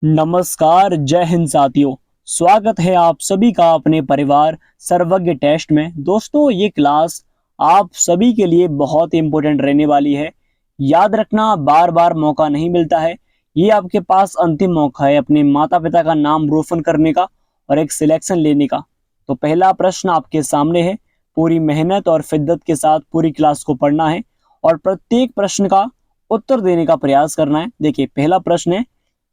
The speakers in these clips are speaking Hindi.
नमस्कार, जय हिंद साथियों। स्वागत है आप सभी का अपने परिवार सर्वज्ञ टेस्ट में। दोस्तों, ये क्लास आप सभी के लिए बहुत इंपॉर्टेंट रहने वाली है। याद रखना, बार बार मौका नहीं मिलता है। ये आपके पास अंतिम मौका है अपने माता पिता का नाम रोशन करने का और एक सिलेक्शन लेने का। तो पहला प्रश्न आपके सामने है। पूरी मेहनत और शिद्दत के साथ पूरी क्लास को पढ़ना है और प्रत्येक प्रश्न का उत्तर देने का प्रयास करना है। देखिए, पहला प्रश्न है,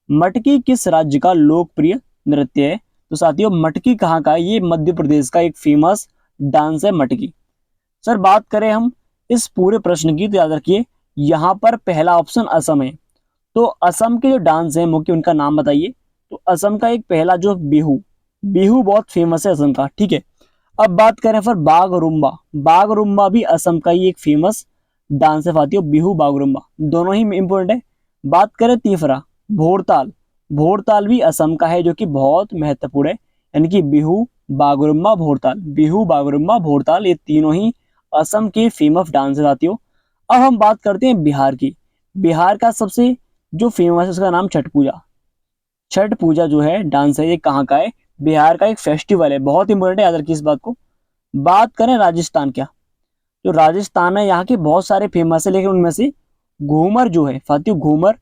मटकी किस राज्य का लोकप्रिय नृत्य है? तो साथियों, मटकी कहाँ का है? ये मध्य प्रदेश का एक फेमस डांस है मटकी। सर, बात करें हम इस पूरे प्रश्न की तो याद रखिए, यहाँ पर पहला ऑप्शन असम है। तो असम के जो डांस है मुख्य, उनका नाम बताइए। तो असम का एक पहला जो बिहू, बिहू बहुत फेमस है असम का। ठीक है, अब बात करें फिर बागरुम्बा। बागरुम्बा भी असम का ही एक फेमस डांस है साथियों। बिहू बागरुम्बा दोनों ही इंपॉर्टेंट है। बात करें तीसरा, भोरताल। भोरताल भी असम का है जो कि बहुत महत्वपूर्ण है। यानी कि बिहू, बागरुम्बा, भोरताल, बिहू, बागरुम्बा, भोरताल, ये तीनों ही असम के फेमस डांस है साथियों। अब हम बात करते हैं बिहार की। बिहार का सबसे जो फेमस है उसका नाम छठ पूजा। छठ पूजा जो है डांस है, ये कहाँ का है? बिहार का एक फेस्टिवल है, बहुत इंपॉर्टेंट है, याद रखिए इस बात को। बात करें राजस्थान क्या, जो राजस्थान है यहाँ के बहुत सारे फेमस है, लेकिन उनमें से घूमर जो है साथियों, घूमर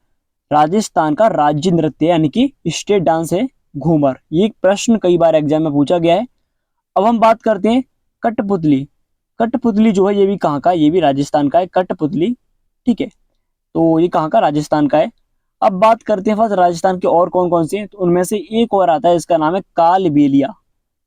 राजस्थान का राज्य नृत्य है, यानी कि स्टेट डांस है घूमर। ये एक प्रश्न कई बार एग्जाम में पूछा गया है। अब हम बात करते हैं कठपुतली। कठपुतली जो है ये भी कहाँ का है? ये भी राजस्थान का है कठपुतली। ठीक है, तो ये कहाँ का? राजस्थान का है। अब बात करते हैं फर्स्ट राजस्थान के और कौन कौन से हैं। तो उनमें से एक और आता है, इसका नाम है कालबेलिया।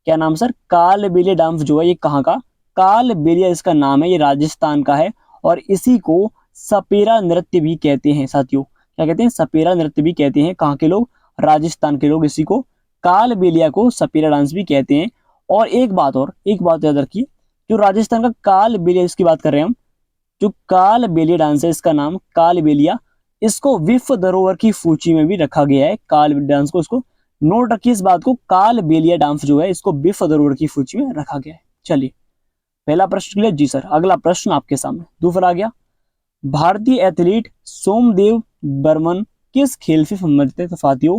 क्या नाम सर? कालबेलिया डांस जो है ये कहाँ का? कालबेलिया इसका नाम है, ये राजस्थान का है। और इसी को सपेरा नृत्य भी कहते हैं साथियों। क्या कहते हैं? सपेरा नृत्य भी कहते हैं। कहाँ के लोग? राजस्थान के लोग इसी को कालबेलिया को सपेरा डांस भी कहते हैं। और एक बात याद रखिए, जो राजस्थान का कालबेलिया इसकी बात कर रहे हैं हम, जो कालबेलिया डांस है इसका नाम कालबेलिया, इसको विश्व धरोहर की सूची में भी रखा गया है। काल डांस को, इसको नोट रखिए इस बात को, कालबेलिया डांस जो है इसको विश्व धरोहर की सूची में रखा गया है। चलिए, पहला प्रश्न क्लियर जी सर। अगला प्रश्न आपके सामने दूसरा आ गया। भारतीय एथलीट सोमदेव बर्मन किस खेल से संबंधित है? तो साथियों,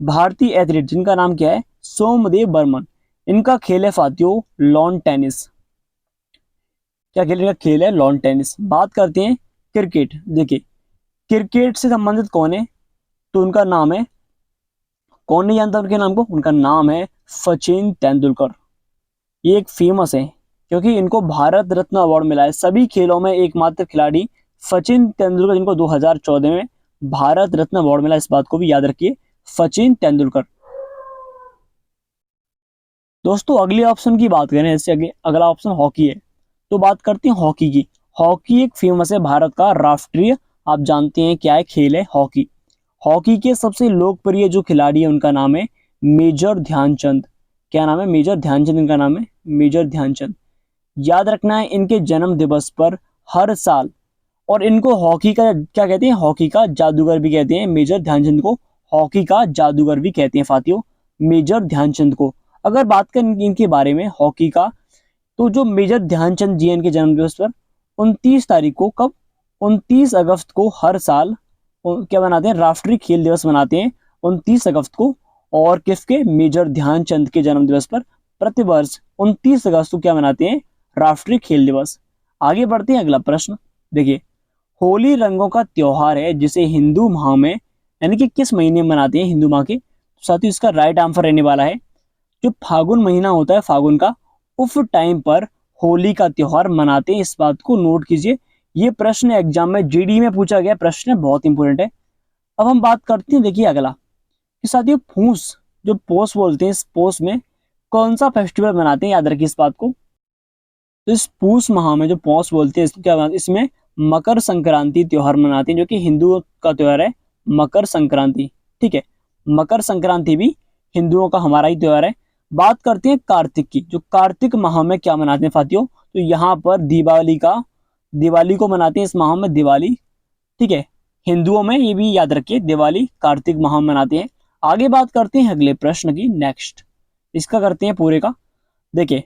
भारतीय एथलीट जिनका नाम क्या है? सोमदेव बर्मन। इनका खेल है साथियों लॉन टेनिस। क्या खेल? इनका खेल है लॉन टेनिस। बात करते हैं क्रिकेट। देखिए, क्रिकेट से संबंधित कौन है? तो उनका नाम है, कौन नहीं जानता उनके नाम को? उनका नाम है सचिन तेंदुलकर। ये एक फेमस है क्योंकि इनको भारत रत्न अवार्ड मिला है। सभी खेलों में एकमात्र खिलाड़ी सचिन तेंदुलकर, जिनको 2014 में भारत रत्न अवार्ड मिला, इस बात को भी याद रखिए, सचिन तेंदुलकर। दोस्तों, अगले ऑप्शन की बात करें, इससे आगे अगला ऑप्शन हॉकी है। तो बात करते हैं हॉकी की। हॉकी एक फेमस है, भारत का राष्ट्रीय, आप जानते हैं क्या है, खेल है हॉकी। हॉकी के सबसे लोकप्रिय जो खिलाड़ी है उनका नाम है मेजर ध्यानचंद। क्या नाम है? मेजर ध्यानचंद इनका नाम है, मेजर ध्यानचंद। याद रखना है, इनके जन्म दिवस पर हर साल, और इनको हॉकी का क्या कहते हैं? हॉकी का जादूगर भी कहते हैं। मेजर ध्यानचंद को हॉकी का जादूगर भी कहते हैं साथियों, मेजर ध्यानचंद को। अगर बात करें इनके बारे में हॉकी का, तो जो मेजर ध्यानचंद जी हैं, इनके जन्म दिवस पर 29 तारीख को, कब? 29 अगस्त को हर साल क्या बनाते हैं? राष्ट्रीय खेल दिवस मनाते हैं 29 अगस्त को। और किसके? मेजर ध्यानचंद के जन्म दिवस पर प्रतिवर्ष 29 अगस्त को क्या मनाते हैं? राष्ट्रीय खेल दिवस। आगे बढ़ते हैं, अगला प्रश्न देखिए। होली रंगों का त्योहार है जिसे हिंदू माह में, यानी कि किस महीने में मनाते हैं हिंदू माह के? साथियों, इसका राइट आंसर रहने वाला है जो फागुन महीना होता है, फागुन का, उस टाइम पर होली का त्योहार मनाते हैं। इस बात को नोट कीजिए। ये प्रश्न एग्जाम में जीडी में पूछा गया प्रश्न है, बहुत इंपॉर्टेंट है। अब हम बात करते हैं, देखिए अगला कि साथियों फूस, जो पोष बोलते हैं, इस पोष में कौन सा फेस्टिवल मनाते हैं? याद रखिए इस बात को। तो इस पूष माह में जो पौष बोलते हैं, इसको क्या मनाते हैं? इसमें मकर संक्रांति त्योहार मनाते हैं, जो कि हिंदुओं का त्योहार है, मकर संक्रांति। ठीक है, मकर संक्रांति भी हिंदुओं का हमारा ही त्योहार है। बात करते हैं कार्तिक की। जो कार्तिक माह में क्या मनाते हैं साथियों? तो यहाँ पर दिवाली को मनाते हैं, इस माह में दिवाली। ठीक है, हिंदुओं में ये भी याद रखिए, दिवाली कार्तिक माह में मनाते हैं। आगे बात करते हैं अगले प्रश्न की, नेक्स्ट इसका करते हैं पूरे का। देखिए,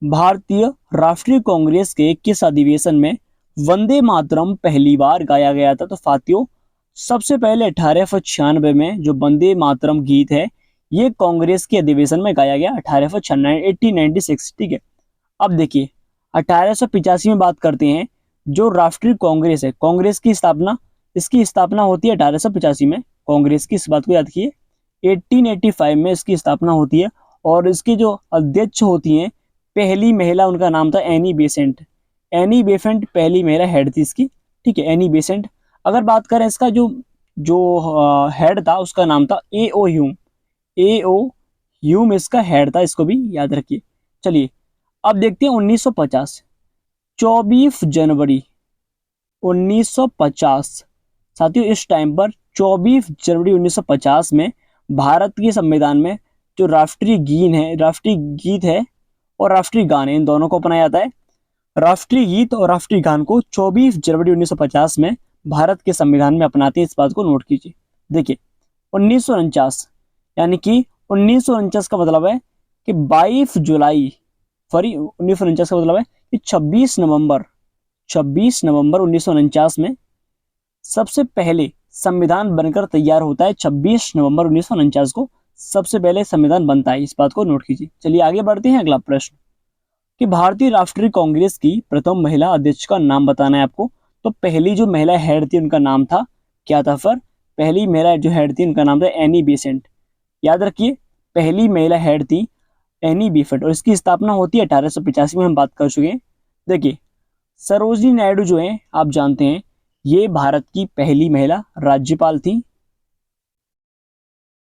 भारतीय राष्ट्रीय कांग्रेस के किस अधिवेशन में वंदे मातरम पहली बार गाया गया था? तो साथियों सबसे पहले 1896 में जो वंदे मातरम गीत है ये कांग्रेस के अधिवेशन में गाया गया 1896, ठीक है। अब देखिए 1885 में बात करते हैं। जो राष्ट्रीय कांग्रेस है, कांग्रेस की स्थापना, इसकी स्थापना होती है 1885 में। कांग्रेस की इस बात को याद किए। 1885 में इसकी स्थापना होती है और इसकी जो अध्यक्ष होती हैं, पहली महिला, उनका नाम था एनी बेसेंट। एनी बेसेंट पहली महिला हेड थी इसकी, ठीक है, एनी बेसेंट। अगर बात करें इसका जो जो हेड था उसका नाम था ए ओ ह्यूम। ए ओ ह्यूम इसका हेड था, इसको भी याद रखिए। चलिए अब देखते हैं 1950। 24 जनवरी 1950 साथियों, इस टाइम पर 24 जनवरी 1950 में भारत के संविधान में जो राष्ट्रीय गीत है और राष्ट्रीय गान है, इन दोनों को अपनाया जाता है। राष्ट्रीय गीत और राष्ट्रीय गान को 24 जनवरी 1950 में भारत के संविधान में अपनाते हैं, इस बात को नोट कीजिए। देखिए 1949 यानी कि 1949 का मतलब है कि 22 जुलाई, सॉरी 1949 का मतलब है कि 26 नवंबर 1949 में सबसे पहले संविधान बनकर तैयार होता है। 26 नवंबर 1949 को सबसे पहले संविधान बनता है, इस बात को नोट कीजिए। चलिए आगे बढ़ते हैं। अगला प्रश्न कि भारतीय राष्ट्रीय कांग्रेस की प्रथम महिला अध्यक्ष का नाम बताना है आपको। तो पहली जो महिला हेड थी उनका नाम था, क्या था फिर? पहली महिला जो हेड थी उनका नाम था एनी बेसेंट। याद रखिए पहली महिला हेड थी एनी बेसेंट और इसकी स्थापना होती है 1885 में, हम बात कर चुके हैं। देखिए सरोजिनी नायडू जो है आप जानते हैं, ये भारत की पहली महिला राज्यपाल थी,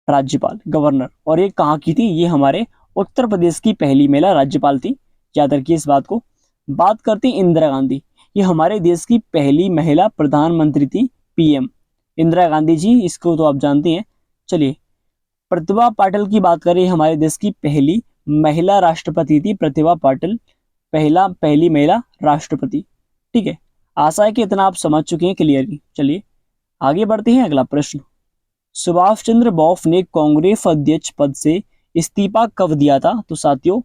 राज्यपाल गवर्नर। और ये कहाँ की थी? ये हमारे उत्तर प्रदेश की पहली महिला राज्यपाल थी, याद रखिए इस बात को। बात करते हैं इंदिरा गांधी, ये हमारे देश की पहली महिला प्रधानमंत्री थी, पीएम इंदिरा गांधी जी, इसको तो आप जानते हैं। चलिए प्रतिभा पाटिल की बात करें, हमारे देश की पहली महिला राष्ट्रपति थी प्रतिभा पाटिल, पहली महिला राष्ट्रपति, ठीक है। आशा है कि इतना आप समझ चुके हैं क्लियरली। चलिए आगे बढ़ते हैं। अगला प्रश्न, सुभाष चंद्र बोस ने कांग्रेस अध्यक्ष पद से इस्तीफा कब दिया था? तो साथियों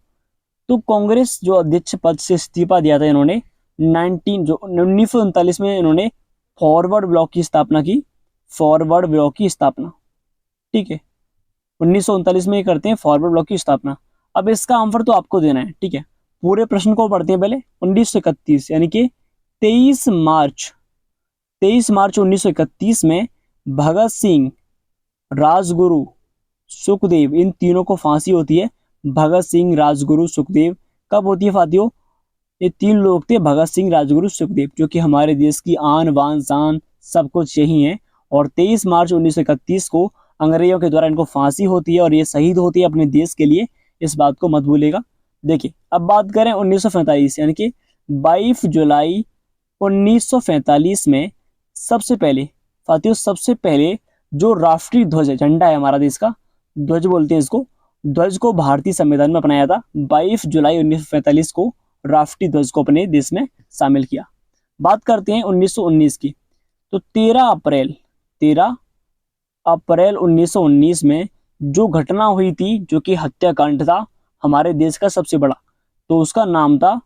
तो कांग्रेस जो अध्यक्ष पद से इस्तीफा दिया था इन्होंने 1939 में इन्होंने फॉरवर्ड ब्लॉक की स्थापना की, फॉरवर्ड ब्लॉक की स्थापना, ठीक है। 1939 में ये करते हैं फॉरवर्ड ब्लॉक की स्थापना। अब इसका आंसर तो आपको देना है, ठीक है। पूरे प्रश्न को पढ़ते हैं पहले। 1931 यानी कि 23 मार्च 1931 में भगत सिंह, राजगुरु, सुखदेव, इन तीनों को फांसी होती है। भगत सिंह, राजगुरु, सुखदेव कब होती है साथियों? ये तीन लोग थे, भगत सिंह, राजगुरु, सुखदेव, जो कि हमारे देश की आन बान शान सब कुछ यही है। और 23 मार्च 1931 को अंग्रेजों के द्वारा इनको फांसी होती है और ये शहीद होती है अपने देश के लिए, इस बात को मत भूलिएगा। देखिए अब बात करें 1945 यानी कि 22 जुलाई 1945 में सबसे पहले साथियों, सबसे पहले जो राष्ट्रीय ध्वज है, झंडा है हमारा देश का, ध्वज बोलते हैं इसको, ध्वज को भारतीय संविधान में अपनाया था। 22 जुलाई 1945 को राष्ट्रीय ध्वज को अपने देश में शामिल किया। बात करते हैं 1919 की, तो 13 अप्रैल 1919 में जो घटना हुई थी, जो कि हत्याकांड था हमारे देश का सबसे बड़ा, तो उसका नाम था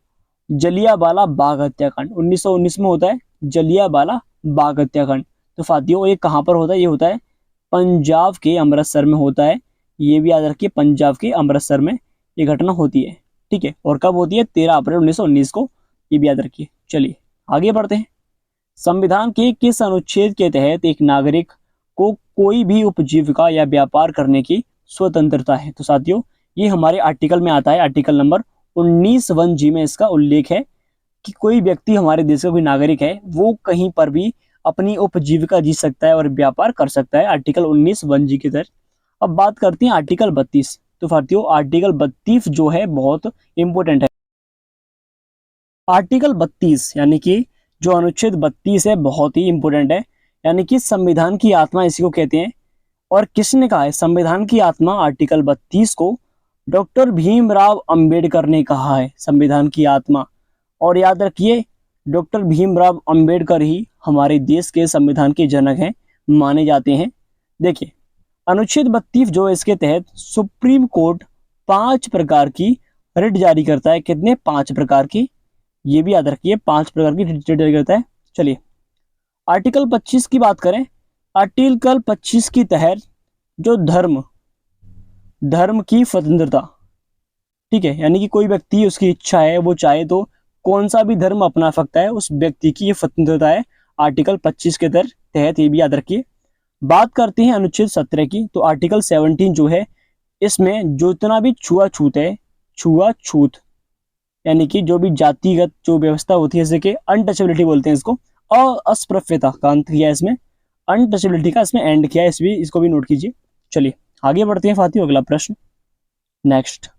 जलियांवाला बाग हत्याकांड। 1919 में होता है जलियांवाला बाग हत्याकांड। तो साथियों ये कहाँ पर होता है? ये होता है पंजाब के अमृतसर में होता है। ये भी याद रखिए पंजाब के अमृतसर में ये घटना होती है, ठीक है। और कब होती है? 13 अप्रैल 1919 को, ये भी याद रखिए। चलिए आगे बढ़ते हैं। संविधान के किस अनुच्छेद के तहत एक नागरिक को कोई भी उपजीविका या व्यापार करने की स्वतंत्रता है? तो साथियों ये हमारे आर्टिकल में आता है, आर्टिकल नंबर 19(1)(g) में इसका उल्लेख है कि कोई व्यक्ति, हमारे देश का कोई नागरिक है, वो कहीं पर भी अपनी उपजीविका जी सकता है और व्यापार कर सकता है, आर्टिकल 19(1)(g) के तहत। अब बात करते हैं आर्टिकल 32। तो साथियों आर्टिकल 32 जो है बहुत इंपॉर्टेंट है। आर्टिकल 32 यानी कि जो अनुच्छेद 32 है बहुत ही इंपॉर्टेंट है, यानी कि संविधान की आत्मा इसी को कहते हैं। और किसने कहा है संविधान की आत्मा? आर्टिकल 32 को डॉक्टर भीमराव अंबेडकर ने कहा है, संविधान की आत्मा। और याद रखिए डॉक्टर भीमराव अंबेडकर ही हमारे देश के संविधान के जनक हैं, माने जाते हैं। देखिए अनुच्छेद 32 जो है, इसके तहत सुप्रीम कोर्ट 5 प्रकार की रिट जारी करता है। कितने? 5 प्रकार की, ये भी याद रखिए 5 प्रकार की रिट जारी करता है। चलिए आर्टिकल 25 की बात करें आर्टिकल 25 के तहत जो धर्म की स्वतंत्रता, ठीक है, यानी कि कोई व्यक्ति उसकी इच्छा है वो चाहे तो कौन सा भी धर्म अपना सकता है, उस व्यक्ति की ये स्वतंत्रता है आर्टिकल 25 के तहत, ये भी याद रखिए। बात करते हैं अनुच्छेद 17 की, तो आर्टिकल 17 जो है इसमें जितना भी छुआछूत है, छुआछूत यानी कि जो भी जातिगत जो व्यवस्था होती है, जैसे कि अनटचेबिलिटी बोलते हैं इसको, और अस्पृश्यता का अंत किया है इसमें, अनटचेबिलिटी का इसमें एंड किया है, इसको भी नोट कीजिए। चलिए आगे बढ़ते हैं फातियो, अगला प्रश्न नेक्स्ट।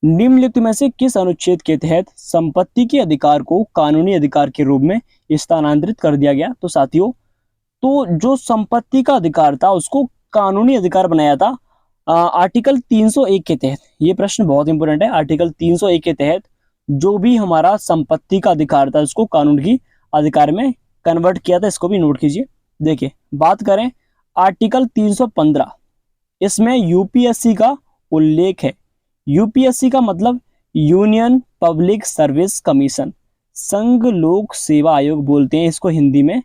निम्नलिखित में से किस अनुच्छेद के तहत संपत्ति के अधिकार को कानूनी अधिकार के रूप में स्थानांतरित कर दिया गया? तो साथियों, तो जो संपत्ति का अधिकार था उसको कानूनी अधिकार बनाया था आर्टिकल 301 के तहत। ये प्रश्न बहुत इंपॉर्टेंट है। आर्टिकल 301 के तहत जो भी हमारा संपत्ति का अधिकार था उसको कानून की अधिकार में कन्वर्ट किया था, इसको भी नोट कीजिए। देखिए बात करें आर्टिकल 315, इसमें यूपीएससी का उल्लेख है। यूपीएससी का मतलब यूनियन पब्लिक सर्विस कमीशन, संघ लोक सेवा आयोग बोलते हैं इसको हिंदी में,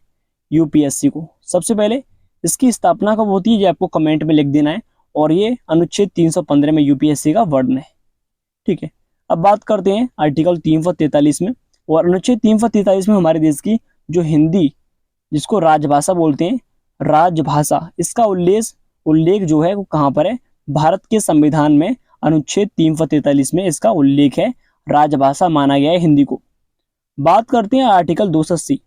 यूपीएससी को। सबसे पहले इसकी स्थापना कब होती है ये आपको कमेंट में लिख देना है, और ये अनुच्छेद 315 में यूपीएससी का वर्णन है, ठीक है। अब बात करते हैं आर्टिकल 343 में, और अनुच्छेद 343 में हमारे देश की जो हिंदी, जिसको राजभाषा बोलते हैं, राजभाषा, इसका उल्लेख जो है वो कहाँ पर है? भारत के संविधान में अनुच्छेद 343 में इसका उल्लेख है, राजभाषा माना गया है हिंदी को। बात करते हैं आर्टिकल 280,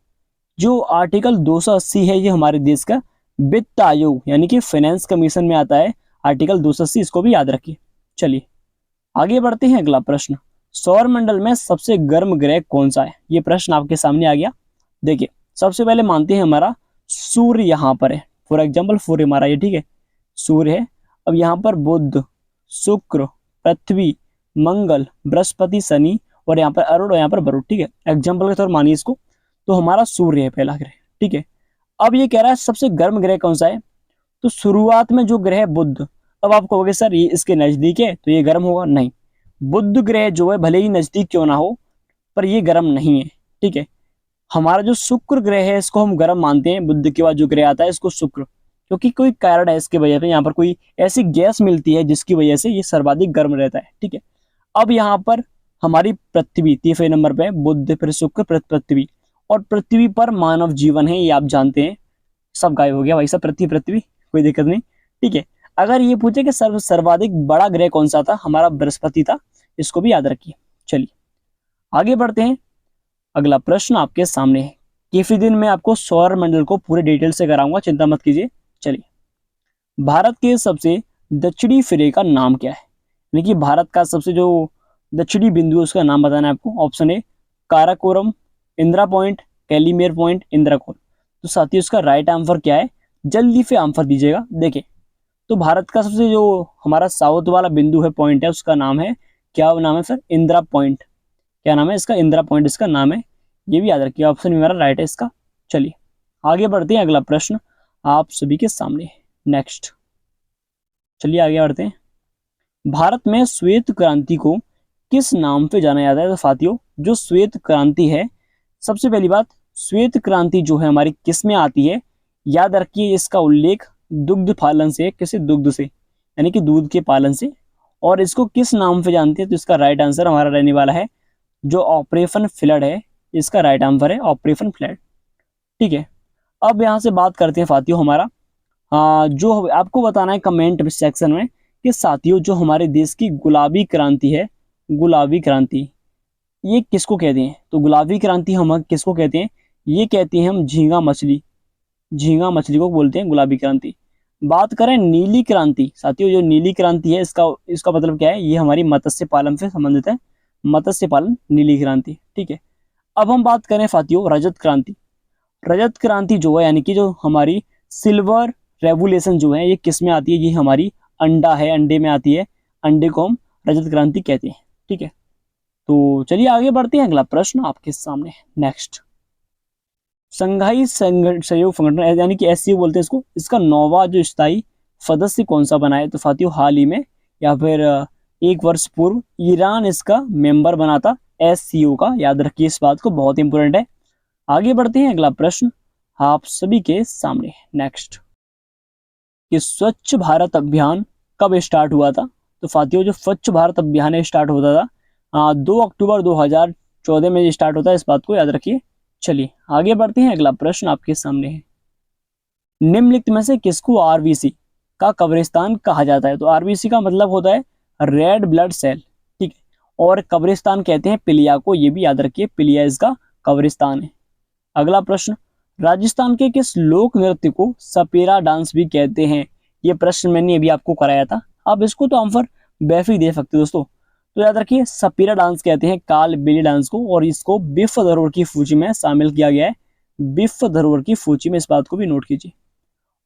जो आर्टिकल 280 है ये हमारे देश का वित्त आयोग यानी कि फाइनेंस कमीशन में आता है आर्टिकल 280, इसको भी याद रखिए। चलिए आगे बढ़ते हैं, अगला प्रश्न। सौर मंडल में सबसे गर्म ग्रह कौन सा है? ये प्रश्न आपके सामने आ गया। देखिए सबसे पहले मानते हैं हमारा सूर्य यहाँ पर है, फॉर एग्जाम्पल सूर्य हमारा ये, ठीक है, सूर्य है। अब यहाँ पर बुध, शुक्र, पृथ्वी, मंगल, बृहस्पति, शनि, और यहाँ पर अरुण और यहाँ पर वरुण, ठीक है, एग्जाम्पल के तौर मानिए इसको। तो हमारा सूर्य है पहला ग्रह, ठीक है। अब ये कह रहा है सबसे गर्म ग्रह कौन सा है, तो शुरुआत में जो ग्रह बुध, अब आप कहोगे सर ये इसके नजदीक है तो ये गर्म होगा, नहीं। बुध ग्रह जो है भले ही नजदीक क्यों ना हो पर ये गर्म नहीं है, ठीक है। हमारा जो शुक्र ग्रह है इसको हम गर्म मानते हैं, बुध के बाद जो ग्रह आता है इसको शुक्र, क्योंकि कोई कारण है इसके वजह से, यहाँ पर कोई ऐसी गैस मिलती है जिसकी वजह से ये सर्वाधिक गर्म रहता है, ठीक है। अब यहाँ पर हमारी पृथ्वी तीसरे नंबर पे, बुध फिर शुक्र फिर पृथ्वी, और पृथ्वी पर मानव जीवन है, ये आप जानते हैं। सब गायब हो गया भाई साहब, पृथ्वी, कोई दिक्कत नहीं, ठीक है। अगर ये पूछे कि सर्वाधिक बड़ा ग्रह कौन सा था, हमारा बृहस्पति था, इसको भी याद रखिए। चलिए आगे बढ़ते हैं, अगला प्रश्न आपके सामने है। किसी दिन मैं आपको सौर मंडल को पूरे डिटेल से कराऊंगा, चिंता मत कीजिए। चलिए, भारत के सबसे दक्षिणी सिरे का नाम क्या है? यानी कि भारत का सबसे जो दक्षिणी बिंदु है उसका नाम बताना है आपको। Option A Karakoram, Indira point, Calimere point, Indira Col. तो साथियों इसका राइट आंसर क्या है, जल्दी से आंसर दीजिएगा। देखिए तो भारत का सबसे जो हमारा साउथ वाला बिंदु है, पॉइंट है, उसका नाम है, क्या नाम है सर? इंदिरा पॉइंट। क्या नाम है इसका? इंदिरा पॉइंट इसका नाम है, ये भी याद रखिए, ऑप्शन मेरा राइट है इसका। चलिए आगे बढ़ते हैं, अगला प्रश्न आप सभी के सामने नेक्स्ट। चलिए आगे बढ़ते हैं। भारत में श्वेत क्रांति को किस नाम पे जाना जाता है? तो साथियों जो श्वेत क्रांति है, सबसे पहली बात, श्वेत क्रांति जो है हमारी किस में आती है? याद रखिए इसका उल्लेख दुग्ध पालन से, किसी दुग्ध से यानी कि दूध के पालन से, और इसको किस नाम से जानते हैं? तो इसका राइट आंसर हमारा रहने वाला है जो ऑपरेशन फ्लड है, इसका राइट आंसर है ऑपरेशन फ्लड, ठीक है। अब यहाँ से बात करते हैं साथियों हमारा जो आपको बताना है कमेंट सेक्शन में कि साथियों जो हमारे देश की गुलाबी क्रांति है, गुलाबी क्रांति ये किसको कहते हैं? तो गुलाबी क्रांति हम किसको कहते हैं? ये कहते हैं हम झींगा मछली, झींगा मछली को बोलते हैं गुलाबी क्रांति। बात करें नीली क्रांति, साथियों जो नीली क्रांति है इसका मतलब क्या है? ये हमारी मत्स्य पालन से संबंधित है, मत्स्य पालन, नीली क्रांति, ठीक है। अब हम बात करें साथियों रजत क्रांति। रजत क्रांति जो है यानी कि जो हमारी सिल्वर रेवोल्यूशन जो है ये किस में आती है? ये हमारी अंडा है, अंडे में आती है, अंडे को हम रजत क्रांति कहते हैं, ठीक है। तो चलिए आगे बढ़ते हैं, अगला प्रश्न आपके सामने नेक्स्ट। संघाई सहयोग संगठन यानी कि एससीओ बोलते हैं इसको, इसका 9वां जो स्थायी सदस्य कौन सा बना है? तो साथियों हाल ही में या फिर 1 वर्ष पूर्व ईरान इसका मेंबर बना था एससीओ का, याद रखिए इस बात को, बहुत इंपॉर्टेंट है। आगे बढ़ते हैं, अगला प्रश्न आप सभी के सामने। नेक्स्ट, कि स्वच्छ भारत अभियान कब स्टार्ट हुआ था? तो साथियों, जो स्वच्छ भारत अभियान स्टार्ट होता था 2 अक्टूबर 2014 में स्टार्ट होता है, इस बात को याद रखिए। चलिए आगे बढ़ते हैं, अगला प्रश्न आपके सामने है, निम्नलिखित में से किसको आरबीसी का कब्रिस्तान कहा जाता है? तो आरबीसी का मतलब होता है रेड ब्लड सेल, ठीक है, और कब्रिस्तान कहते हैं पिलिया को, ये भी याद रखिए, पिलिया इसका कब्रिस्तान है। अगला प्रश्न, राजस्थान के किस लोक नृत्य को सपेरा डांस भी कहते हैं? ये प्रश्न मैंने अभी आपको कराया था, आप इसको तो आंसर बैफी दे सकते हो दोस्तों। तो याद रखिए, सपेरा डांस कहते हैं काल बेली डांस को, और इसको विश्व धरोहर की सूची में शामिल किया गया है, विश्व धरोहर की सूची में, इस बात को भी नोट कीजिए।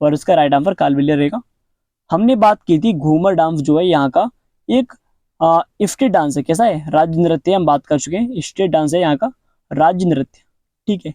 और इसका राइट आंसर कालबेलिया रहेगा। हमने बात की थी घूमर डांस जो है यहाँ का एक स्टेट डांस है, कैसा है? राज्य नृत्य, हम बात कर चुके हैं, स्टेट डांस है यहाँ का, राज्य नृत्य, ठीक है।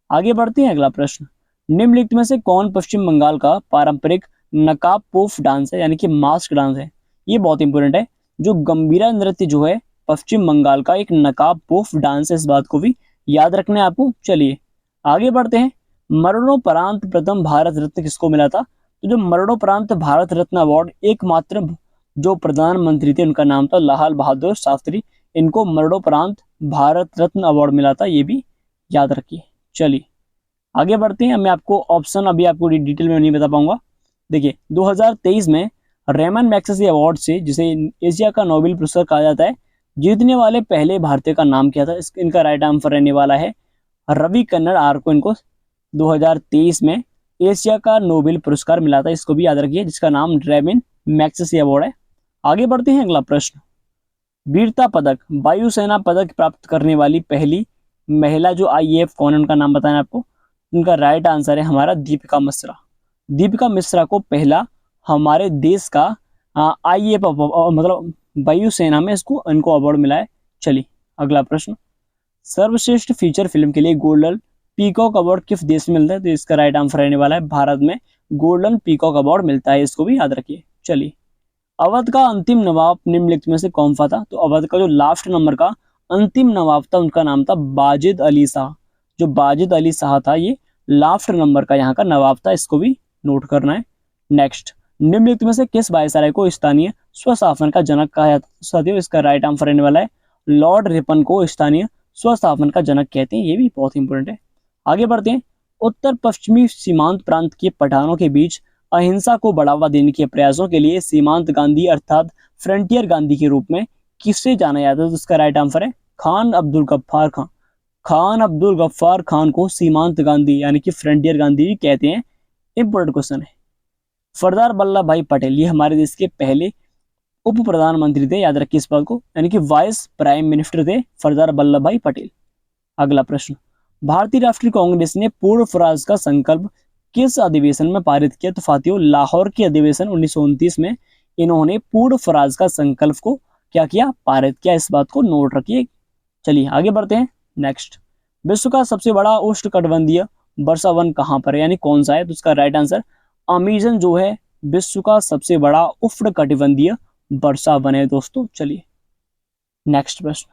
आगे बढ़ते हैं, अगला प्रश्न, निम्नलिखित में से कौन पश्चिम बंगाल का पारंपरिक नकाब पोफ डांस है, यानी कि मास्क डांस है? ये बहुत इंपॉर्टेंट है, जो गंभीरा नृत्य जो है पश्चिम बंगाल का एक नकाब पोफ डांस है, इस बात को भी याद रखना है आपको। चलिए आगे बढ़ते हैं, मरणोपरांत प्रथम भारत रत्न किसको मिला था? तो जो मरणोपरांत भारत रत्न अवार्ड एकमात्र जो प्रधानमंत्री थे उनका नाम था लाल बहादुर शास्त्री, इनको मरणोपरांत भारत रत्न अवार्ड मिला था, ये भी याद रखिए। चलिए आगे बढ़ते हैं, मैं आपको ऑप्शन अभी आपको डिटेल में नहीं बता पाऊंगा। देखिए 2023 में रेमन मैग्सेसे अवार्ड से, जिसे एशिया का नोबेल पुरस्कार कहा जाता है, जीतने वाले पहले भारतीय का नाम क्या था? इनका राइट आंसर रहने वाला है रवि कन्नड़ आर को, इनको 2023 में एशिया का नोबेल पुरस्कार मिला था, इसको भी याद रखिए, जिसका नाम रेमन मैग्सेसे अवार्ड है। आगे बढ़ते हैं, अगला प्रश्न, वीरता पदक, वायुसेना पदक प्राप्त करने वाली पहली महिला जो आईएएफ कौन है, उनका नाम बताना आपको। उनका राइट आंसर है हमारा दीपिका मिश्रा। दीपिका मिश्रा को पहला हमारे देश का आईएएफ मतलब वायुसेना में इसको इनको अवार्ड मिला है। चलिए अगला प्रश्न, सर्वश्रेष्ठ फीचर फिल्म के लिए गोल्डन पीकॉक अवार्ड किस देश में मिलता है? तो इसका राइट आंसर रहने वाला है भारत में गोल्डन पीकॉक अवार्ड मिलता है, इसको भी याद रखिए। चलिए, अवध का अंतिम नवाब निम्नलिखित में से कौन सा था? तो अवध का जो लास्ट नंबर का अंतिम नवाब था, उनका नाम था बाजिद अली शाह। जो बाजिद अली शाह था, ये लास्ट नंबर का यहाँ का नवाब था, इसको भी नोट करना है। नेक्स्ट, निम्नलिखित में से किस वायसराय को स्थानीय स्वशासन का जनक कहा जाता है? साथियों इसका राइट आंसर रहने वाला है लॉर्ड रिपन को स्थानीय स्वशासन का जनक कहते हैं, ये भी बहुत इंपॉर्टेंट है। आगे बढ़ते हैं, उत्तर पश्चिमी सीमांत प्रांत के पठानों के बीच अहिंसा को बढ़ावा देने के प्रयासों के लिए सीमांत गांधी अर्थात फ्रंटियर गांधी के रूप में किससे जाना जाता है? तो इसका राइट आंसर है खान अब्दुल गफ्फार खान। खान अब्दुल गफ्फार खान को सीमांत गांधी यानी कि फ्रंटियर गांधी भी कहते हैं। इंपॉर्टेंट क्वेश्चन है। सरदार वल्लभ भाई पटेल ये हमारे देश के पहले उप प्रधानमंत्री थे, याद रखिए इस बात को, यानी कि वाइस प्राइम मिनिस्टर थे सरदार वल्लभ भाई पटेल। अगला प्रश्न, भारतीय राष्ट्रीय कांग्रेस ने पूर्ण स्वराज का संकल्प किस अधिवेशन में पारित किया? तो साथियों लाहौर के अधिवेशन 1929 में इन्होंने पूर्ण स्वराज का संकल्प को क्या किया? पारित किया, इस बात को नोट रखिए। चलिए आगे बढ़ते हैं। नेक्स्ट, विश्व का सबसे बड़ा उष्णकटिबंधीय वर्षा वन कहाँ पर है, यानी कौन सा है? तो उसका राइट आंसर अमेजन जो है विश्व का सबसे बड़ा उष्णकटिबंधीय वर्षा वन है दोस्तों। चलिए नेक्स्ट प्रश्न,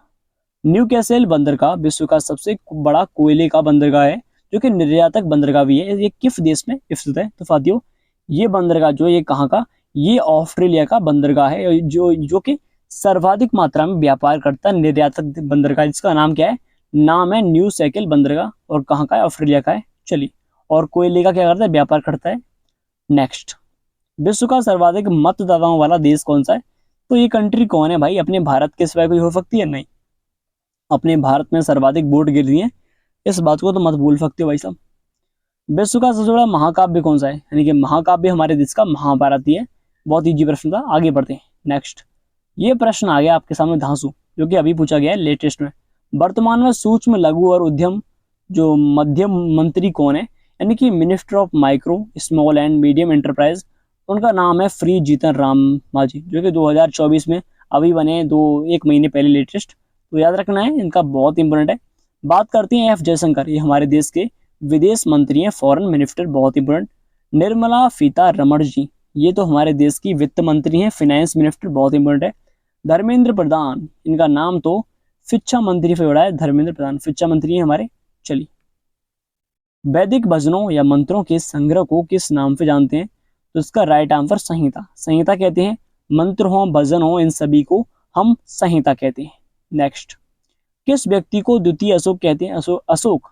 न्यू कैसल बंदरगाह विश्व का सबसे बड़ा कोयले का बंदरगाह है, जो कि निर्यातक बंदरगाह भी है, ये किस देश में स्थित है? तो साथियों ये बंदरगाह जो है ये कहाँ का? ये ऑस्ट्रेलिया का बंदरगाह है, जो कि सर्वाधिक मात्रा में व्यापार करता है निर्यातक बंदरगाह, जिसका नाम क्या है? नाम है न्यू सैकल बंदरगाह, और कहाँ का है? ऑस्ट्रेलिया का है। चलिए, और कोयले का क्या करता है? व्यापार करता है। नेक्स्ट, विश्व का सर्वाधिक मतदाताओं वाला देश कौन सा है? तो ये कंट्री कौन है भाई? अपने भारत के सिवाय कोई हो सकती है? नहीं, अपने भारत में सर्वाधिक वोट गिर दिए, इस बात को तो मत भूल सकते हो भाई साहब। विश्व का सबसे बड़ा महाकाव्य कौन सा है? यानी कि महाकाव्य हमारे देश का महाभारत ही है। बहुत इजी प्रश्न था। आगे बढ़ते हैं। नेक्स्ट, ये प्रश्न आ गया आपके सामने धांसू, जो कि अभी पूछा गया है लेटेस्ट में। वर्तमान में सूक्ष्म लघु और उद्यम जो मध्यम मंत्री कौन है? यानी कि minister of micro small and medium enterprise, उनका नाम है फ्री जीतन राम मांझी, जो कि 2024 में अभी बने, 1 महीने पहले लेटेस्ट। तो याद रखना है, इनका बहुत इंपॉर्टेंट है। बात करते हैं एफ जयशंकर, ये हमारे देश के विदेश मंत्री हैं, फॉरेन मिनिस्टर, बहुत इंपॉर्टेंट। निर्मला सीतारमण जी, ये तो हमारे देश की वित्त मंत्री हैं, फाइनेंस मिनिस्टर, बहुत इंपॉर्टेंट है। धर्मेंद्र प्रधान, इनका नाम तो शिक्षा मंत्री से जुड़ा है, धर्मेंद्र प्रधान शिक्षा मंत्री हैं हमारे। चलिए वैदिक भजनों या मंत्रों के संग्रह को किस नाम से जानते हैं? तो इसका राइट आंसर संहिता। संहिता कहते हैं। मंत्र हो, भजन हो, इन सभी को हम संहिता कहते हैं। नेक्स्ट, किस व्यक्ति को द्वितीय अशोक कहते हैं? अशोक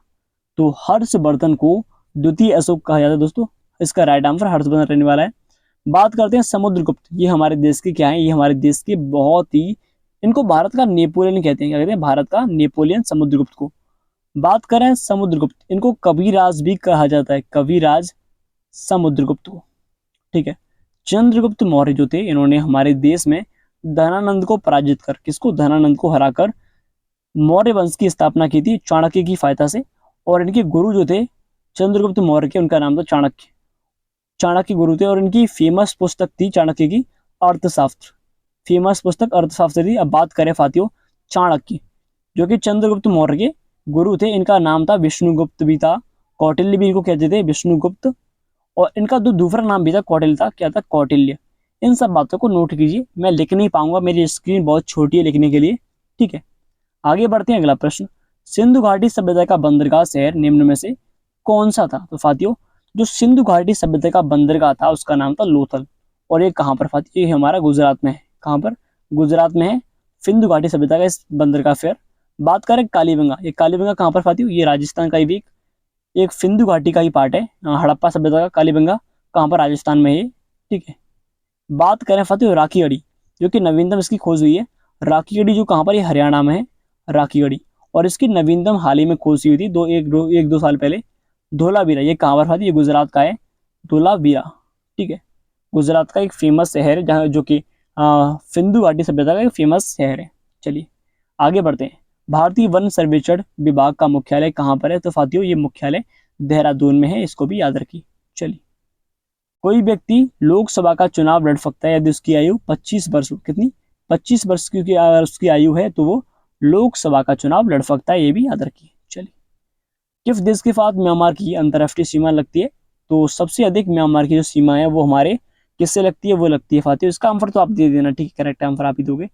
तो हर्षवर्धन को द्वितीय अशोक कहा जाता है दोस्तों। इसका राइट आंसर हर्षवर्धन रहने वाला है। बात करते हैं समुद्रगुप्त। ये हमारे देश के क्या है? ये हमारे देश के बहुत ही, इनको भारत का नेपोलियन कहते हैं। क्या कहते हैं? भारत का नेपोलियन समुद्रगुप्त को। बात करें समुद्रगुप्त, इनको कविराज भी कहा जाता है, कविराज समुद्रगुप्त को। ठीक है। चंद्रगुप्त मौर्य जो थे, इन्होंने हमारे देश में धनानंद को पराजित कर, किसको? धनानंद को हराकर मौर्य वंश की स्थापना की थी चाणक्य की सहायता से। और इनके गुरु जो थे चंद्रगुप्त मौर्य के, उनका नाम था चाणक्य। चाणक्य गुरु थे और इनकी फेमस पुस्तक थी चाणक्य की अर्थशास्त्र। फेमस पुस्तक अर्थशास्त्र थी। अब बात करें फातियों चाणक्य, जो कि चंद्रगुप्त मौर्य के गुरु थे। इनका नाम था विष्णुगुप्त भी था, कौटिल्य भी इनको कहते थे, विष्णुगुप्त। और इनका दूसरा नाम भी था कौटिल्य था। क्या था? कौटिल्य। इन सब बातों को नोट कीजिए, मैं लिख नहीं पाऊंगा, मेरी स्क्रीन बहुत छोटी है लिखने के लिए। ठीक है, आगे बढ़ते हैं। अगला प्रश्न, सिंधु घाटी सभ्यता का बंदरगाह शहर निम्न में से कौन सा था? तो फातियों, जो सिंधु घाटी सभ्यता का बंदरगाह था उसका नाम था लोथल। और ये कहाँ पर फातियों? ये हमारा गुजरात में है। कहाँ पर? गुजरात में है सिंधु घाटी सभ्यता का इस बंदरगाह शहर। बात करें कालीबंगा, ये कालीबंगा कहाँ पर फातियों? ये राजस्थान का ही भी एक सिंधु घाटी का ही पार्ट है। हड़प्पा सभ्यता का कालीबंगा कहाँ पर? राजस्थान में है। ठीक है। बात करें फातियों राखीगढ़ी, जो कि नवीनतम इसकी खोज हुई है। राखीगढ़ी जो कहाँ पर? ये हरियाणा में है, राखीगढ़ी। और इसकी नवीनतम हाल ही में खोज हुई थी, एक दो साल पहले। धोलावीरा, ये कहाँ पर था? ये गुजरात का है, धोलावीरा। ठीक है, गुजरात का एक फेमस शहर है, जहाँ जो कि सिंधु घाटी सभ्यता का एक फेमस शहर है। चलिए आगे बढ़ते हैं। भारतीय वन सर्वेक्षण विभाग का मुख्यालय कहाँ पर है? तो साथियों, ये मुख्यालय देहरादून में है, इसको भी याद रखिए। चलिए, कोई व्यक्ति लोकसभा का चुनाव लड़ सकता है यदि उसकी आयु 25 वर्ष हो। कितनी? 25 वर्ष की अगर उसकी आयु है तो वो लोकसभा का चुनाव लड़ सकता है, ये भी याद रखिए। चलिए, किस देश के साथ म्यांमार की अंतर्राष्ट्रीय सीमा लगती है? तो सबसे अधिक म्यांमार की जो सीमा है वो हमारे किससे लगती है? वो लगती है फातिह। इसका आंसर तो आप दे देना, ठीक है, करेक्ट आंसर आप ही दोगे।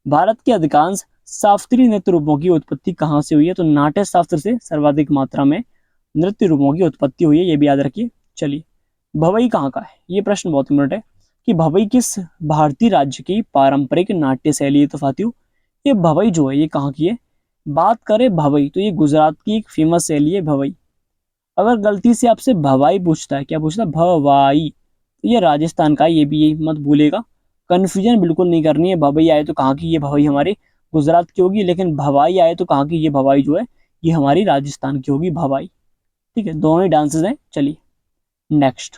भारत के अधिकांश शास्त्रीय नृत्य रूपों की उत्पत्ति कहाँ से हुई है? तो नाट्य शास्त्र से सर्वाधिक मात्रा में नृत्य रूपों की उत्पत्ति हुई है, ये भी याद रखिए। चलिए, भवई कहाँ का है? ये प्रश्न बहुत इंपॉर्टेंट है कि भवई किस भारतीय राज्य की पारंपरिक नाट्य शैली है? तो साथियों, ये भवई जो है ये कहाँ की है? बात करें भवई तो ये गुजरात की एक फेमस शैली है भवई। अगर गलती से आपसे भवाई पूछता है, क्या पूछता है? भवाई, तो ये राजस्थान का है, ये भी ये मत भूलेगा। कंफ्यूजन बिल्कुल नहीं करनी है। भवई आए तो कहाँ की? ये भवई हमारे गुजरात की होगी, लेकिन भवाई आए तो कहाँ की? ये भवाई जो है ये हमारी राजस्थान की होगी, भवाई। ठीक है, दोनों ही डांसेस हैं। चलिए नेक्स्ट,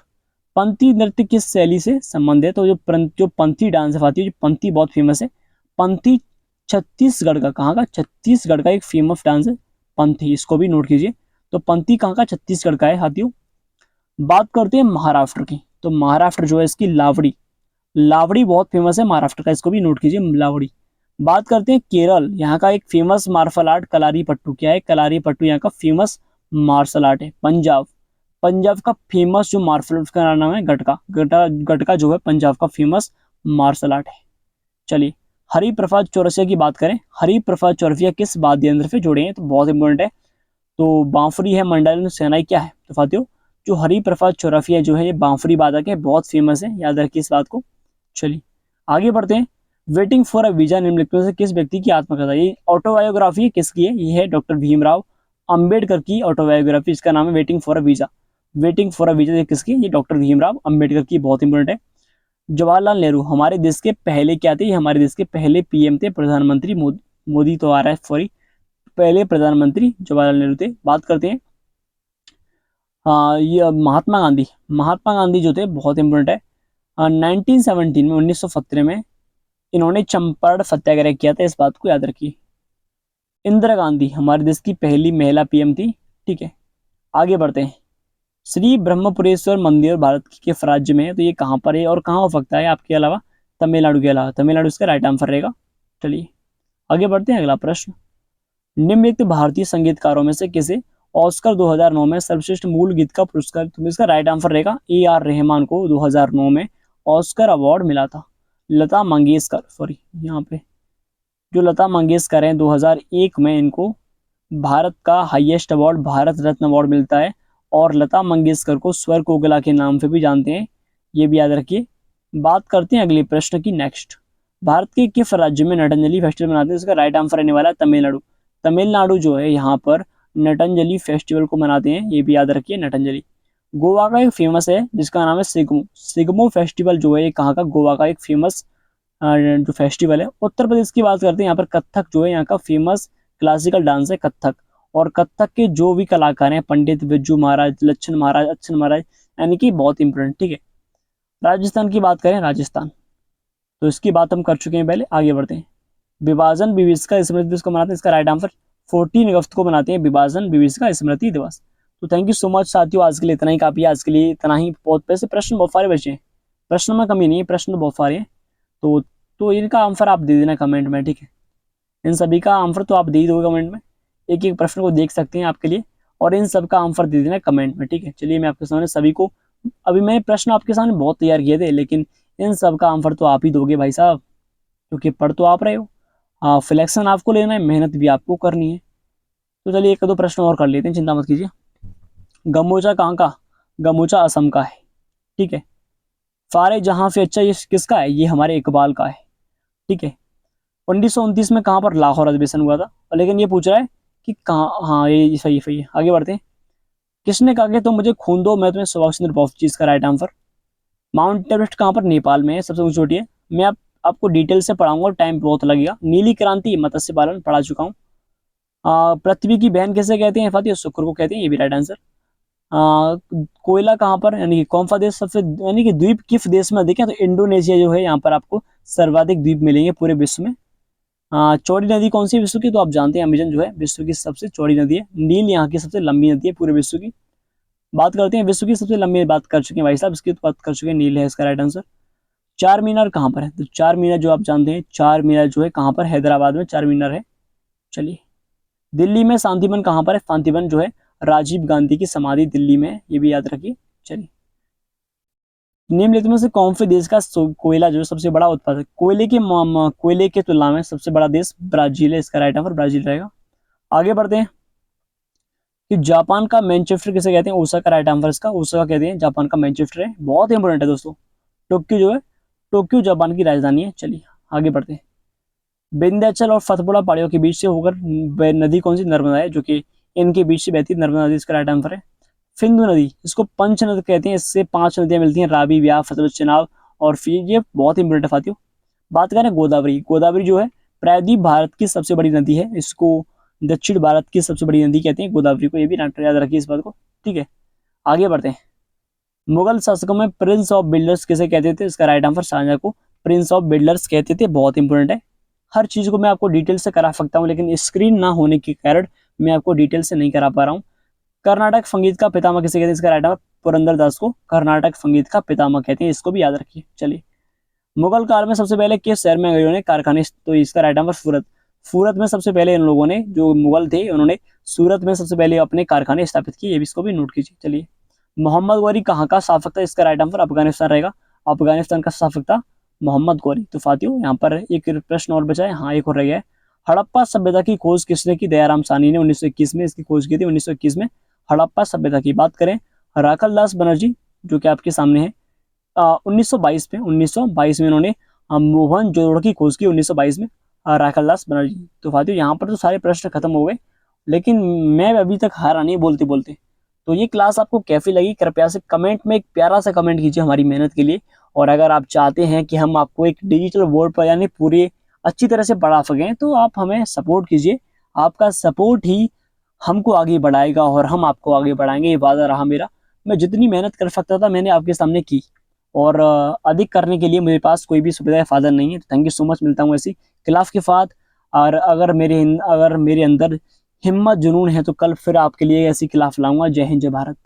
पंथी नृत्य किस शैली से संबंधित है? तो जो पंथी डांस है जो पंथी बहुत फेमस है। पंथी छत्तीसगढ़ का, कहाँ का? छत्तीसगढ़ का एक फेमस डांस है पंथी, इसको भी नोट कीजिए। तो पंथी कहाँ का? छत्तीसगढ़ का है हाथियों। बात करते हैं महाराष्ट्र की, तो महाराष्ट्र जो है इसकी लावड़ी, लावड़ी बहुत फेमस है महाराष्ट्र का, इसको भी नोट कीजिए, लावड़ी। बात करते हैं केरल, यहाँ का एक फेमस मार्शल आर्ट कलारी पट्टू। क्या है? कलारी पट्टू यहाँ का फेमस मार्शल आर्ट है। पंजाब, पंजाब का फेमस जो मार्शल आर्ट का नाम है गटका। गटका जो है पंजाब का फेमस मार्शल आर्ट है। चलिए, हरिप्रसाद चौरसिया की बात करें। हरिप्रसाद चौरसिया किस वाद्य यंत्र से जुड़े हैं? तो बहुत इंपॉर्टेंट है। तो बांसुरी है, मंडल, शहनाई क्या है? तो साथियों, जो हरिप्रसाद चौरसिया जो है ये बांसुरी वादक है, बहुत फेमस है, याद रखिए इस बात को। चलिए आगे बढ़ते हैं। वेटिंग फॉर अ वीजा निम्नलिखित में से किस व्यक्ति की आत्मकथा? ये ऑटोबायोग्राफी है, किसकी है? ये है डॉक्टर भीमराव अंबेडकर की ऑटोबायोग्राफी, इसका नाम है waiting for a visa. Waiting for a visa ये किसकी? ये डॉक्टर भीमराव अंबेडकर की, बहुत इंपॉर्टेंट है। जवाहरलाल नेहरू हमारे देश के पहले क्या थे? हमारे देश के पहले पीएम थे, प्रधानमंत्री। मोदी तो आ रहा है, सॉरी, पहले प्रधानमंत्री जवाहरलाल नेहरू थे। बात करते हैं ये महात्मा गांधी। महात्मा गांधी जो थे बहुत इंपॉर्टेंट है। 1917 में, 1917 में इन्होंने चंपारण सत्याग्रह किया था, इस बात को याद रखिए। इंदिरा गांधी हमारे देश की पहली महिला पीएम थी। ठीक है, आगे बढ़ते हैं। श्री ब्रह्मपुरेश्वर मंदिर भारत के किस राज्य में है? तो ये कहाँ पर है और कहाँ हो सकता है आपके अलावा? तमिलनाडु के अलावा। तमिलनाडु इसका राइट आंसर रहेगा। चलिए आगे बढ़ते हैं। अगला प्रश्न, निम्नलिखित भारतीय संगीतकारों में से किसे ऑस्कर 2009 में सर्वश्रेष्ठ मूल गीत का पुरस्कार? तो इसका राइट आंसर रहेगा AR रहमान को 2009 में ऑस्कर अवार्ड मिला था। लता मंगेशकर, सॉरी यहाँ पे जो लता मंगेशकर हैं, 2001 में इनको भारत का highest award Bharat Ratna award मिलता है। और लता मंगेशकर को स्वर कोकिला के नाम से भी जानते हैं, ये भी याद रखिए। बात करते हैं अगले प्रश्न की नेक्स्ट। भारत के किस राज्य में नटंजलि फेस्टिवल मनाते हैं? इसका राइट आंसर रहने वाला है तमिलनाडु। तमिलनाडु जो है यहाँ पर नटंजलि फेस्टिवल को मनाते हैं, ये भी याद रखिए नटंजलि। गोवा का एक फेमस है जिसका नाम है सिग्मो। सिग्मो फेस्टिवल जो है ये कहाँ का? गोवा का एक फेमस जो फेस्टिवल है। उत्तर प्रदेश की बात करते हैं, यहाँ पर कथक जो है यहाँ का फेमस क्लासिकल डांस है कथक। और कथक के जो भी कलाकार हैं, पंडित बिरजू महाराज, लच्छन महाराज, अच्छन महाराज, यानी कि बहुत इंपॉर्टेंट, ठीक है। राजस्थान की बात करें, राजस्थान तो इसकी बात हम कर चुके हैं पहले, आगे बढ़ते हैं। विभाजन विभीषिका स्मृति दिवस को मनाते हैं, इसका राइट आंसर 14 अगस्त को मनाते हैं विभाजन विभीषिका स्मृति दिवस। तो थैंक यू सो मच साथियों, आज के लिए इतना ही काफी है, आज के लिए इतना ही। बहुत पैसे प्रश्न बहुत सारे बचे हैं, प्रश्न में कमी नहीं है, प्रश्न बहुत सारे हैं। तो इनका आंसर आप दे देना कमेंट में, ठीक है। इन सभी का आंसर तो आप दे ही दोगे कमेंट में, एक एक प्रश्न को देख सकते हैं आपके लिए, और इन सब का आंसर दे देना कमेंट में, ठीक है। चलिए मैं आपके सामने सभी को, अभी मैंने प्रश्न आपके सामने बहुत तैयार किए थे, लेकिन इन सब का आंसर तो आप ही दोगे भाई साहब, क्योंकि पढ़ तो आप रहे हो। हाँ, सिलेक्शन आपको लेना है, मेहनत भी आपको करनी है। तो चलिए एक दो प्रश्न और कर लेते हैं, चिंता मत कीजिए। गमोचा कहाँ का? गमोचा असम का है, ठीक है। फारे जहां से अच्छा, ये किसका है? ये हमारे इकबाल का है, ठीक है। 1929 में कहाँ पर लाहौर अधिवेशन हुआ था, लेकिन ये पूछ रहा है कि कहाँ। हाँ ये सही सही है, आगे बढ़ते हैं। किसने कहा कि तुम मुझे खून दो, मैं तुम्हें सुभाष चंद्र बोस, चीज का राइट आंसर। माउंट एवरेस्ट कहाँ पर? नेपाल में है, सबसे ऊंची चोटी है। मैं आपको डिटेल से पढ़ाऊंगा, टाइम बहुत लगेगा। नीली क्रांति मत्स्य पालन पढ़ा चुका हूँ। पृथ्वी की बहन किसे कहते हैं? फातिया शुक्र को कहते हैं, ये भी राइट आंसर। कोयला कहाँ पर, यानी कि कौन सा देश सबसे, यानी कि द्वीप किस देश में अधिक है? तो इंडोनेशिया जो है, यहाँ पर आपको सर्वाधिक द्वीप मिलेंगे पूरे विश्व में। चौड़ी नदी कौन सी विश्व की? तो आप जानते हैं अमेजन जो है विश्व की सबसे चौड़ी नदी है। नील यहाँ की सबसे लंबी नदी है पूरे विश्व की। बात करते हैं विश्व की सबसे लंबी, बात कर चुके हैं भाई साहब, इसकी तो बात कर चुके हैं, नील है इसका राइट आंसर। चार मीनार कहाँ पर है? तो चार मीनार जो आप जानते हैं, चार मीनार जो है कहाँ पर? हैदराबाद में चार मीनार है। चलिए, दिल्ली में शांतिवन कहाँ पर है? शांतिवन जो है राजीव गांधी की समाधि दिल्ली में है, ये भी याद रखिए। चलिए, निम्नलिखित में से कौन से देश का कोयला जो है सबसे बड़ा उत्पादक? कोयले के तुलना में सबसे बड़ा देश ब्राजील है, इसका राइट आंसर ब्राजील रहेगा। आगे बढ़ते हैं कि जापान का मैनचेस्टर किसे कहते हैं? ओसाका राइट आंसर इसका, ओसाका कहते हैं, जापान का मैनचेस्टर है, बहुत इंपॉर्टेंट है दोस्तों। टोक्यो जो है, टोक्यो जापान की राजधानी है। चलिए आगे बढ़ते हैं। विंध्याचल और सतपुड़ा पहाड़ियों के बीच से होकर नदी कौन सी? नर्मदा है, जो कि इनके बीच से बहती नर्मदा नदी, इसका राइट आंसर है। सिंधु नदी, इसको पंच नद कहते हैं, इससे 5 नदियां मिलती हैं, रावी, ब्यास, सतलुज, चेनाब और फिर ये बहुत इंपॉर्टेंट है साथियों। बात करें गोदावरी, गोदावरी जो है प्रायद्वीप भारत की सबसे बड़ी नदी है, इसको दक्षिण भारत की सबसे बड़ी नदी कहते हैं गोदावरी को, ये भी याद रखिए इस बात को, ठीक है। आगे बढ़ते हैं। मुगल शासकों में प्रिंस ऑफ बिल्डर्स किसे कहते थे? इसका राइट आंसर शाहजहां को प्रिंस ऑफ बिल्डर्स कहते थे, बहुत इंपॉर्टेंट है। हर चीज को मैं आपको डिटेल से करा सकता हूँ, लेकिन स्क्रीन ना होने के कारण मैं आपको डिटेल से नहीं करा पा रहा हूँ। कर्नाटक संगीत का पितामह किसे कहते हैं? इसका राइट आंसर पुरंदर दास को कर्नाटक संगीत का पितामह कहते हैं, इसको भी याद रखिए। चलिए, मुगल काल में सबसे पहले किस शहर में अंग्रेजों ने कारखाने, तो इसका राइट आंसर सूरत। सूरत में सबसे पहले इन लोगों ने, जो मुगल थे, उन्होंने सूरत में सबसे पहले अपने कारखाने स्थापित किए, ये भी इसको भी नोट कीजिए। चलिए, मोहम्मद गौरी कहाँ का शासक था? इसका राइट आंसर अफगानिस्तान रहेगा, अफगानिस्तान का शासक था मोहम्मद गौरी। तो साथियों यहाँ पर एक प्रश्न और बचा है, हाँ एक और रह गया है। हड़प्पा सभ्यता की खोज किसने की? दयाराम साहनी ने 1921 में इसकी खोज की थी, 1921 में हड़प्पा सभ्यता की। बात करें राखल दास बनर्जी, जो कि आपके सामने है, 1922 में उन्होंने मोहन जोदड़ो की खोज की, 1922 में राखल दास बनर्जी। तो साथियों यहाँ पर तो सारे प्रश्न खत्म हो गए, लेकिन मैं अभी तक हारा नहीं बोलते बोलते। तो ये क्लास आपको कैसी लगी, कृपया से कमेंट में एक प्यारा सा कमेंट कीजिए हमारी मेहनत के लिए। और अगर आप चाहते हैं कि हम आपको एक डिजिटल बोर्ड पर यानी पूरे अच्छी तरह से पढ़ा सकें, तो आप हमें सपोर्ट कीजिए। आपका सपोर्ट ही हमको आगे बढ़ाएगा और हम आपको आगे बढ़ाएंगे, ये वादा रहा मेरा। मैं जितनी मेहनत कर सकता था मैंने आपके सामने की, और अधिक करने के लिए मेरे पास कोई भी सुविधा या साधन नहीं है। तो थैंक यू सो मच, मिलता हूँ ऐसी क्लास के साथ। और अगर मेरे अंदर हिम्मत जुनून है तो कल फिर आपके लिए ऐसी क्लास लाऊंगा। जय हिंद, जय भारत।